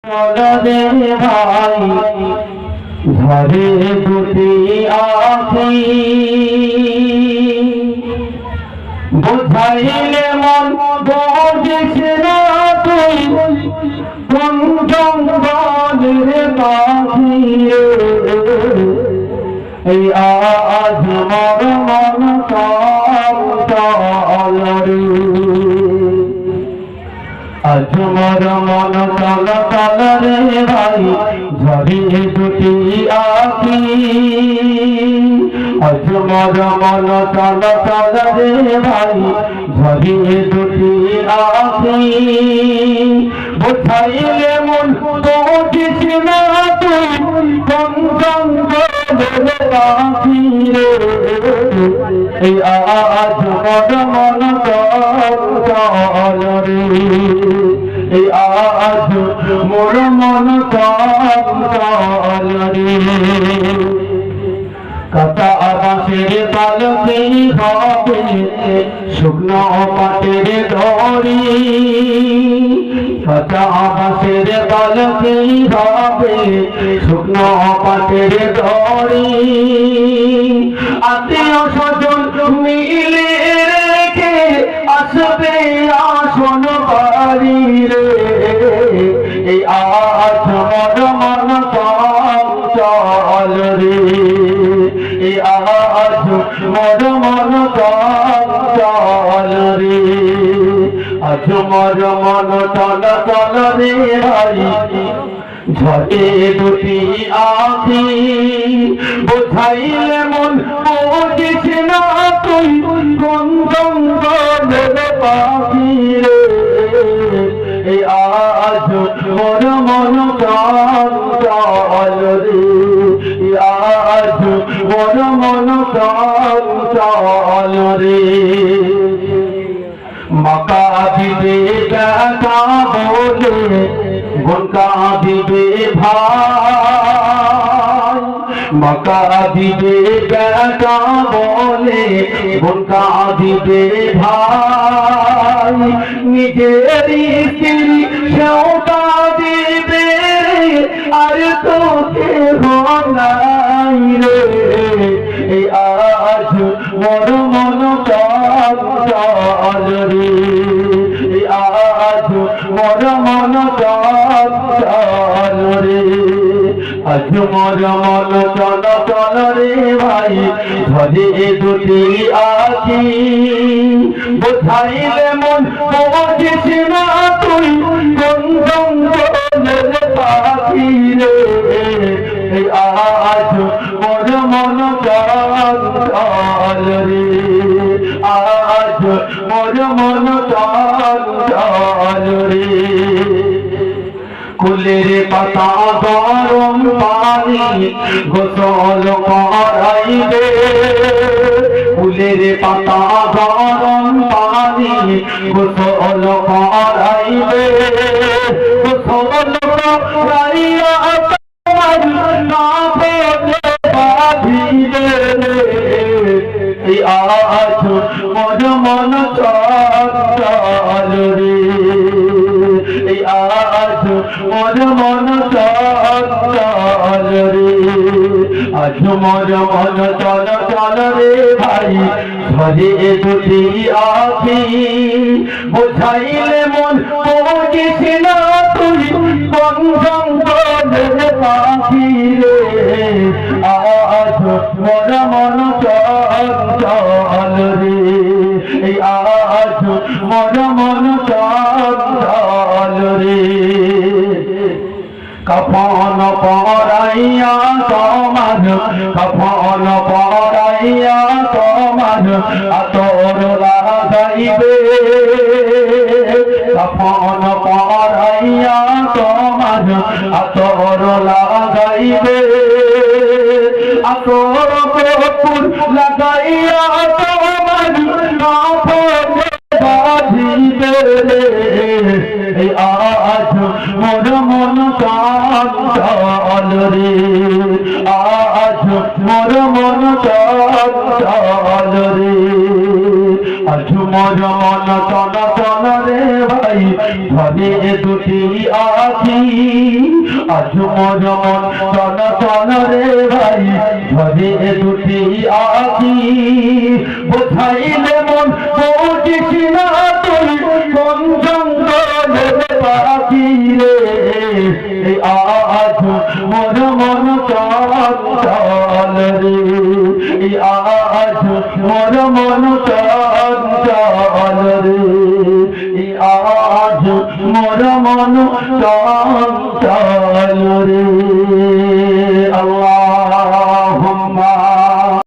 রে ভাই ঘরে দুটি আছি বুঝাইলে মন বোঝিস না তুই কোন জঙ্গলের পাখি এই আজ মর মন চল রে আজ মর মন চল রে ভাই ঝরে দুটি আঁখি আজ মর মন চল রে ভাই ঝরে দুটি আঁখি বুঝাইলে মন বোঝিস না তুই কোন জঙ্গলের পাখি রে এই আজ মর মন চল রে এই আজ মোর মন চল রে কাঁচা বাঁশের পালকি হবে শুকনো পাটের দড়ি কাঁচা বাঁশের পালকি হবে শুকনো পাটের দড়ি আত্মীয় স্বজন মিলে রেখে আসবে আসন বাড়ি রে এই আজ মন মন চল রে এই আজ মন মন চল রে আজ মন মন চল রে ভাই ঝরে দুটি আঁখি বুঝাইলে মন বোঝিস না তুই কোন জঙ্গলের পাখি রে এই আজ মোর মন চল রে আজ মোর মন চল রে মাকা দিবে দেখা বলে গুনকা দিবে ভাই মাকা দিবে দেখা বলে গুনকা দিবে ভাই নিজের স্ত্রী সেওটা দিবে আর তো কেহ নাই রে এই আজ মোর মন চল রে এই আজ মোর মন চল রে আজ মোর মন চল রে ভাই ধরে দুটি আঁখি বুঝাইলে মন বোঝিস না তুই কোন জঙ্গলের পাখি রে এই আজ মোর মন চল রে আজ মোর মন চল রে কুলের পাতা গরম পানি গোসল করাইবে কুলের পাতা গরম পানি গোসল করাইবে গোসল করাইয়া তোমার নাভে বাঁধিবে এই আজ মোর মন চল রে এই আজ মোর মন চল রে আজ মোর মন চল রে ভাই ঝরে দুটি আঁখি বুঝাইলে মন বোঝিস না তুই কোন জঙ্গলের পাখি রে আজ মোর মন চল রে এই আজ মোর মন চল রে কফন পরাইয়া তোমার কফন পরাইয়া তোমার আতর লাগাইবে কফন পরাইয়া তোমার আতর লাগাইবে আতর কপুর লাগাইয়া তোমার কাপড় বাঁধিবে এই আজ মোর মন চল রে আজ মোর মন চল রে আজ মোর মন টন টন রে ভাই ধরে দুটি আখি আজ মোর মন টন টন রে ভাই ধরে দুটি আখি বোঝাইলে মন বুঝিস না তুই কোন জঙ্গলের পাখি রে আজ মোর মন চঞ্চল রে আজ মোর মন চঞ্চল রে আজ মোর মন চঞ্চল রে